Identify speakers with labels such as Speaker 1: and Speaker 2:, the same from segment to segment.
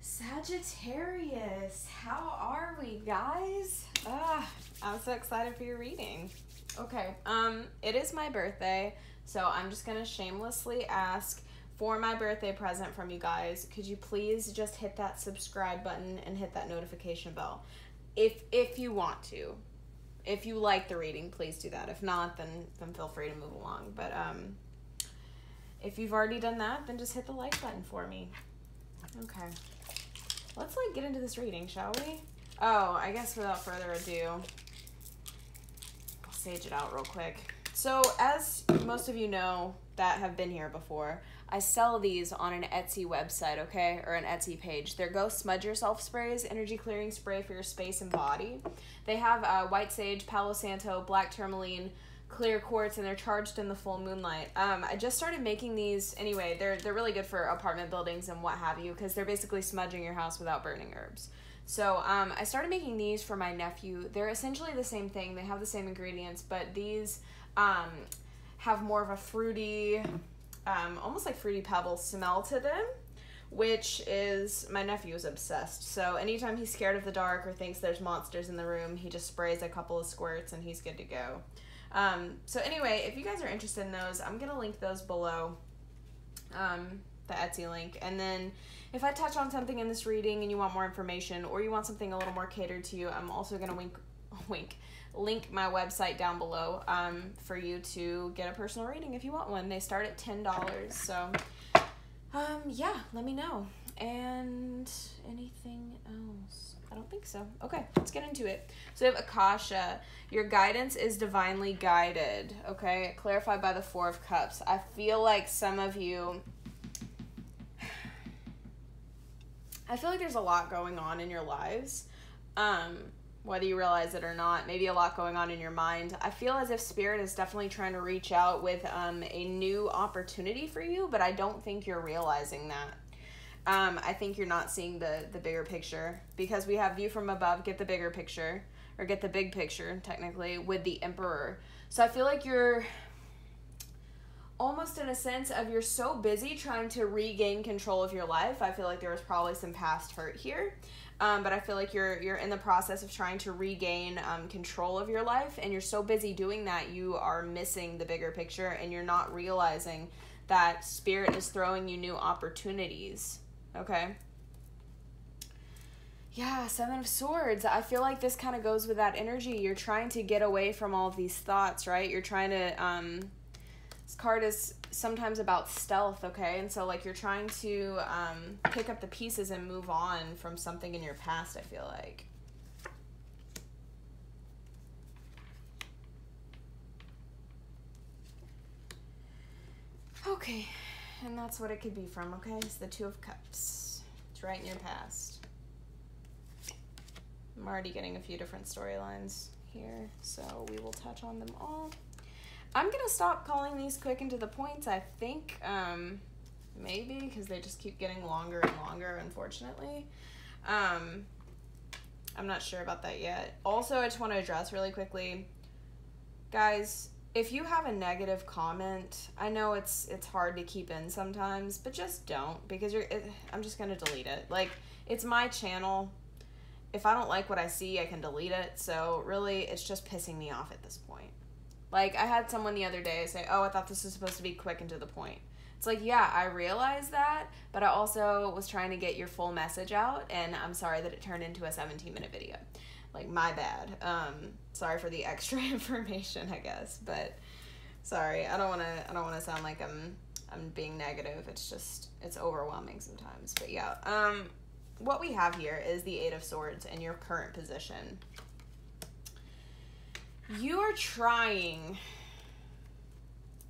Speaker 1: Sagittarius, how are we, guys? I'm so excited for your reading. Okay, it is my birthday, so I'm just gonna shamelessly ask for my birthday present from you guys. Could you please just hit that subscribe button and hit that notification bell? If you want to. If you like the reading, please do that. If not, then feel free to move along. But if you've already done that, then just hit the like button for me. Okay. Let's get into this reading, shall we? Oh, I guess without further ado, I'll sage it out real quick. So, as most of you know that have been here before, I sell these on an Etsy website, okay? Or an Etsy page. They're Go Smudge Yourself sprays, energy clearing spray for your space and body. They have white sage, Palo Santo, black tourmaline, clear quartz, and they're charged in the full moonlight. I just started making these anyway. They're really good for apartment buildings and what have you, because they're basically smudging your house without burning herbs. So I started making these for my nephew. They're essentially the same thing. They have the same ingredients, but these have more of a fruity, almost like Fruity Pebbles smell to them, which is, my nephew is obsessed. So anytime he's scared of the dark or thinks there's monsters in the room, he just sprays a couple of squirts and he's good to go. So anyway, if you guys are interested in those, I'm going to link those below, the Etsy link. And then if I touch on something in this reading and you want more information or you want something a little more catered to you, I'm also going to link my website down below, for you to get a personal reading if you want one. They start at $10. So, yeah, let me know. And anything else? I don't think so. Okay, let's get into it. So we have Akasha. Your guidance is divinely guided. Okay, clarified by the Four of Cups. I feel like some of you, I feel like there's a lot going on in your lives. Whether you realize it or not, maybe a lot going on in your mind. I feel as if Spirit is definitely trying to reach out with a new opportunity for you, but I don't think you're realizing that. I think you're not seeing the bigger picture, because we have View from Above, get the bigger picture, or get the big picture, technically, with the Emperor. So I feel like you're almost in a sense of you're so busy trying to regain control of your life. I feel like there was probably some past hurt here. But I feel like you're in the process of trying to regain control of your life, and you're so busy doing that, you are missing the bigger picture, and you're not realizing that Spirit is throwing you new opportunities. Okay. Yeah, Seven of Swords. I feel like this kind of goes with that energy. You're trying to get away from all of these thoughts, right? You're trying to, this card is sometimes about stealth, okay? And so, you're trying to pick up the pieces and move on from something in your past, I feel like. Okay. And that's what it could be from, okay? It's the Two of Cups. It's right in your past. I'm already getting a few different storylines here, so we will touch on them all. I'm going to stop calling these quick and to the points, I think, maybe, because they just keep getting longer and longer, unfortunately. I'm not sure about that yet. Also, I just want to address really quickly, guys, if you have a negative comment, I know it's hard to keep in sometimes, but just don't, because I'm just going to delete it. It's my channel. If I don't like what I see, I can delete it. So really, it's just pissing me off at this point. I had someone the other day say, oh, I thought this was supposed to be quick and to the point. It's yeah, I realize that, but I also was trying to get your full message out, and I'm sorry that it turned into a 17-minute video. My bad. Sorry for the extra information, I guess, but sorry. I don't want to sound like I'm being negative. It's just, it's overwhelming sometimes. But yeah, what we have here is the Eight of Swords in your current position. You are trying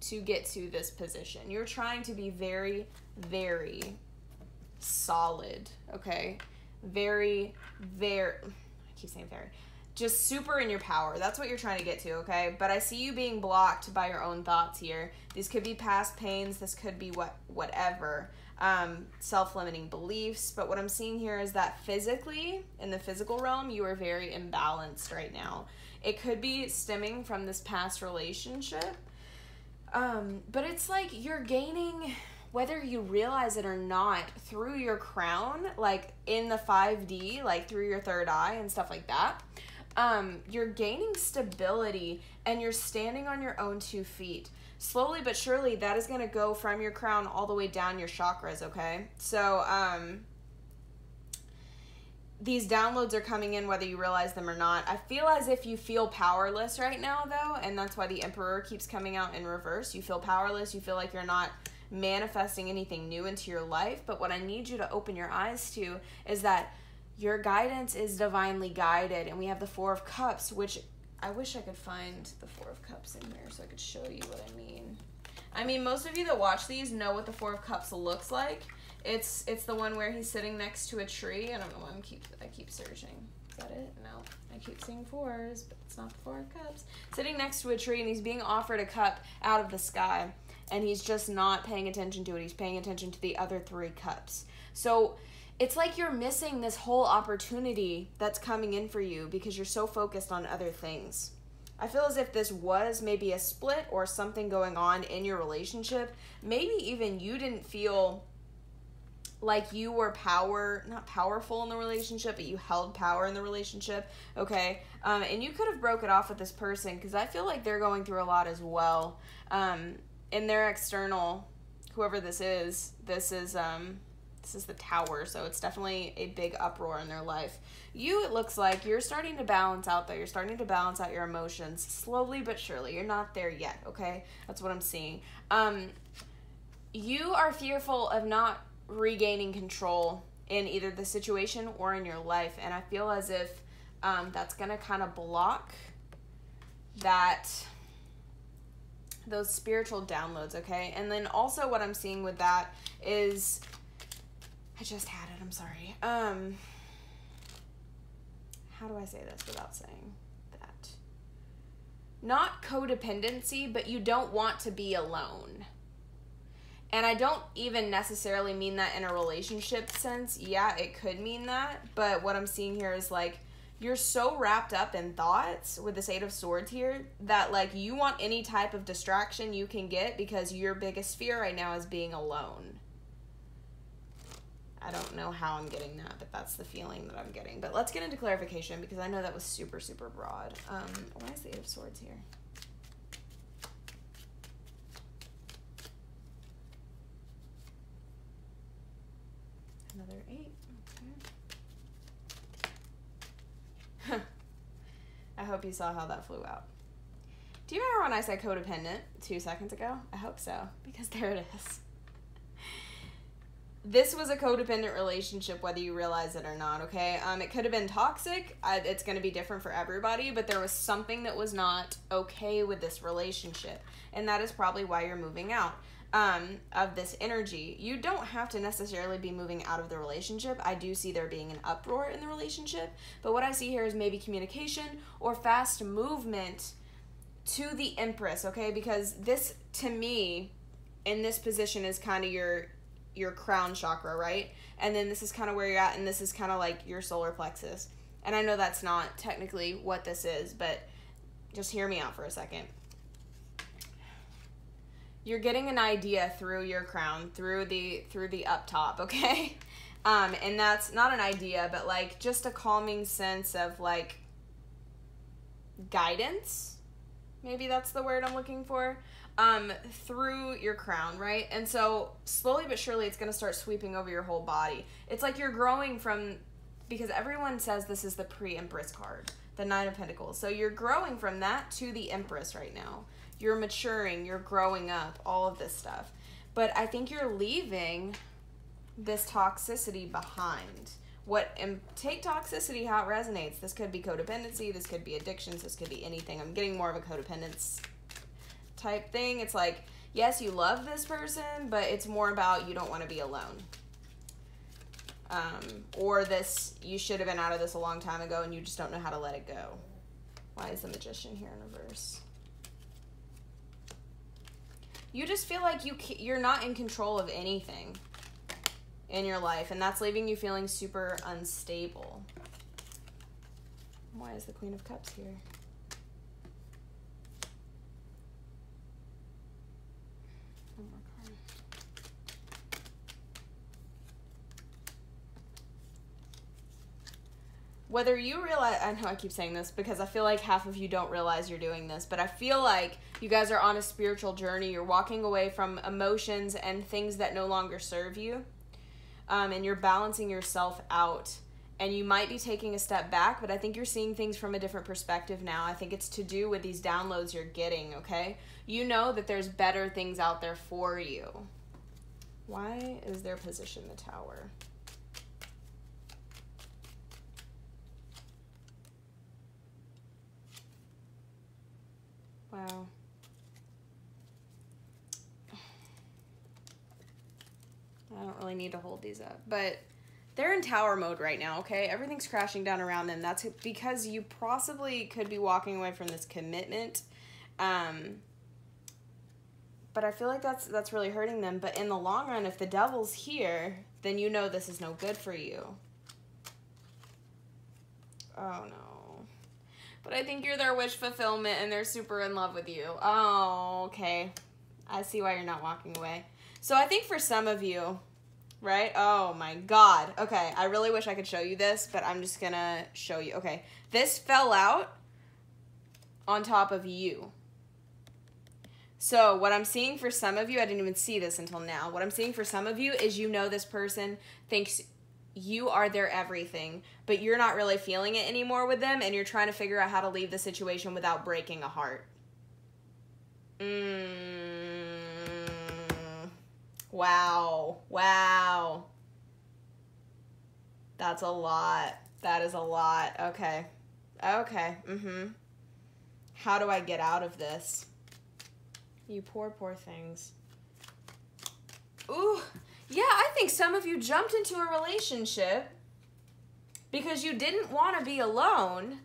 Speaker 1: to get to this position. You're trying to be very, very solid, okay? Very, very, I keep saying very, just super in your power. That's what you're trying to get to, okay? But I see you being blocked by your own thoughts here. These could be past pains. This could be whatever. Self-limiting beliefs. But what I'm seeing here is that physically, in the physical realm, you are very imbalanced right now. It could be stemming from this past relationship. But it's you're gaining whether you realize it or not, through your crown, like in the 5D, like through your third eye and stuff like that, you're gaining stability and you're standing on your own 2 feet. Slowly but surely, that is going to go from your crown all the way down your chakras, okay? So, these downloads are coming in whether you realize them or not. I feel as if you feel powerless right now, though, and that's why the Emperor keeps coming out in reverse. You feel powerless. You feel like you're not manifesting anything new into your life. But what I need you to open your eyes to is that your guidance is divinely guided. And we have the 4 of Cups, which I wish I could find the 4 of Cups in here so I could show you what I mean. I mean, most of you that watch these know what the 4 of Cups looks like. It's the one where he's sitting next to a tree. I don't know why I keep searching. Is that it? No. I keep seeing 4s, but it's not the 4 of Cups. Sitting next to a tree, and he's being offered a cup out of the sky. And he's just not paying attention to it. He's paying attention to the other 3 cups. So it's like you're missing this whole opportunity that's coming in for you because you're so focused on other things. I feel as if this was maybe a split or something going on in your relationship. Maybe even you didn't feel like you were not powerful in the relationship, but you held power in the relationship, okay? And you could have broke it off with this person because I feel like they're going through a lot as well. In their external, whoever this is the Tower, so it's definitely a big uproar in their life. It looks like you're starting to balance out, though. You're starting to balance out your emotions slowly but surely. You're not there yet, okay? That's what I'm seeing. You are fearful of not regaining control in either the situation or in your life, and I feel as if that's going to kind of block those spiritual downloads, okay? And then also what I'm seeing with that is, I just had it, I'm sorry. How do I say this without saying that? Not codependency, but you don't want to be alone. And I don't even necessarily mean that in a relationship sense. Yeah, it could mean that, but what I'm seeing here is like, you're so wrapped up in thoughts with this 8 of Swords here that like you want any type of distraction you can get because your biggest fear right now is being alone. I don't know how I'm getting that, but that's the feeling that I'm getting. But let's get into clarification because I know that was super, super broad. Why is the 8 of Swords here? Another 8. Okay. I hope you saw how that flew out. Do you remember when I said codependent 2 seconds ago? I hope so, because there it is. This was a codependent relationship, whether you realize it or not, okay? It could have been toxic. It's going to be different for everybody, but there was something that was not okay with this relationship, and that is probably why you're moving out of this energy. You don't have to necessarily be moving out of the relationship. I do see there being an uproar in the relationship, but what I see here is maybe communication or fast movement to the Empress, okay? Because this, to me, in this position is kind of your crown chakra, right? And then this is kind of where you're at, and this is kind of like your solar plexus. And I know that's not technically what this is, but just hear me out for a second. You're getting an idea through your crown, through the up top, okay? And that's not an idea, but like just a calming sense of like guidance. Maybe that's the word I'm looking for. Through your crown, right? And so slowly but surely it's going to start sweeping over your whole body. It's like you're growing from, because everyone says this is the pre-Empress card, the 9 of Pentacles. So you're growing from that to the Empress right now. You're maturing, you're growing up, all of this stuff. But I think you're leaving this toxicity behind. Take toxicity how it resonates. This could be codependency, this could be addictions, this could be anything. I'm getting more of a codependence type thing. It's like, yes, you love this person, but it's more about you don't want to be alone. Or this, you should have been out of this a long time ago and you just don't know how to let it go. Why is the Magician here in reverse? You just feel like you're not in control of anything in your life, and that's leaving you feeling super unstable. Why is the Queen of Cups here? One more card. whether you realize, I know I keep saying this because I feel like half of you don't realize you're doing this, but I feel like you guys are on a spiritual journey. You're walking away from emotions and things that no longer serve you, and you're balancing yourself out. And you might be taking a step back, but I think you're seeing things from a different perspective now. I think it's to do with these downloads you're getting, okay? You know that there's better things out there for you. Why is their position the Tower? Wow. I don't really need to hold these up, but they're in Tower mode right now, okay? Everything's crashing down around them. That's because you possibly could be walking away from this commitment. But I feel like that's really hurting them. But in the long run, if the Devil's here, then you know this is no good for you. Oh, no. But I think you're their wish fulfillment and they're super in love with you. Oh, okay. I see why you're not walking away. So I think for some of you, right? Oh my God. Okay, I really wish I could show you this, but I'm just gonna show you. Okay, this fell out on top of you. So what I'm seeing for some of you, I didn't even see this until now. What I'm seeing for some of you is you know this person thinks you are their everything, but you're not really feeling it anymore with them, and you're trying to figure out how to leave the situation without breaking a heart. Wow. Wow. That's a lot. That is a lot. Okay. Okay. How do I get out of this? You poor, poor things. Ooh. Yeah, I think some of you jumped into a relationship because you didn't want to be alone.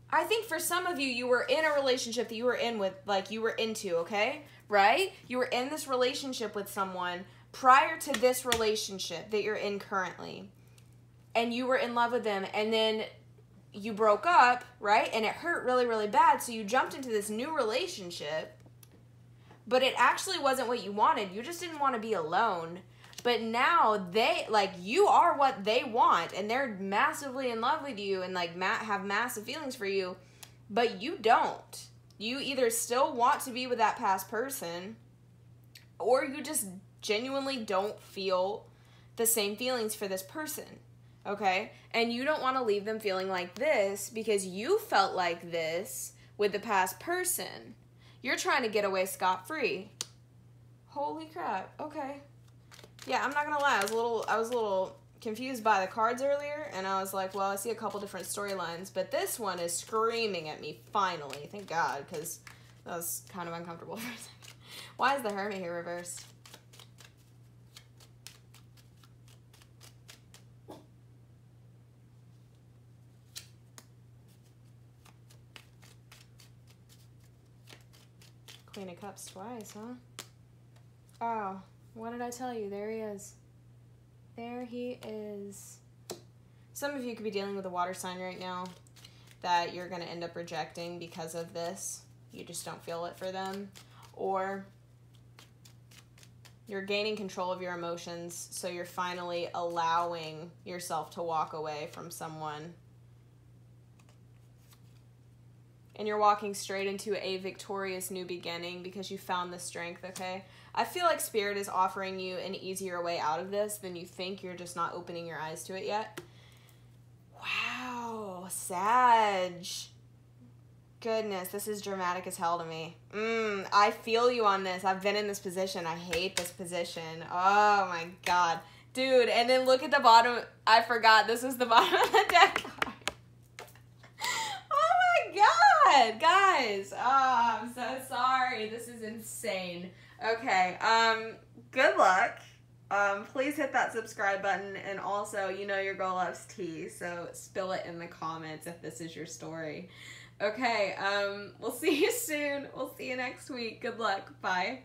Speaker 1: I think for some of you, you were in a relationship that you were in with, like you were into, okay? Right? You were in this relationship with someone prior to this relationship that you're in currently. And you were in love with them, and then you broke up, right? And it hurt really, really bad, so you jumped into this new relationship. But it actually wasn't what you wanted. You just didn't want to be alone. But now they, like, you are what they want. And they're massively in love with you and, like, have massive feelings for you. But you don't. You either still want to be with that past person, or you just genuinely don't feel the same feelings for this person. Okay? And you don't want to leave them feeling like this because you felt like this with the past person. You're trying to get away scot-free. Holy crap. Okay. Yeah, I'm not gonna lie. I was a little confused by the cards earlier, and I was like, well, I see a couple different storylines, but this one is screaming at me finally. Thank God, because that was kind of uncomfortable for a second. Why is the Hermit here reversed? Queen of Cups twice, huh? Oh, what did I tell you? There he is. There he is. Some of you could be dealing with a water sign right now that you're going to end up rejecting because of this. You just don't feel it for them. Or you're gaining control of your emotions, so you're finally allowing yourself to walk away from someone. And you're walking straight into a victorious new beginning because you found the strength, okay? I feel like Spirit is offering you an easier way out of this than you think. You're just not opening your eyes to it yet. Wow, Sag. Goodness, this is dramatic as hell to me. I feel you on this. I've been in this position. I hate this position. Oh, my God. Dude, and then look at the bottom. I forgot this was the bottom of the deck card. God, guys, oh, I'm so sorry. This is insane. Okay, good luck. Please hit that subscribe button, and also, you know your girl loves tea, so spill it in the comments if this is your story. Okay, we'll see you soon. We'll see you next week. Good luck. Bye.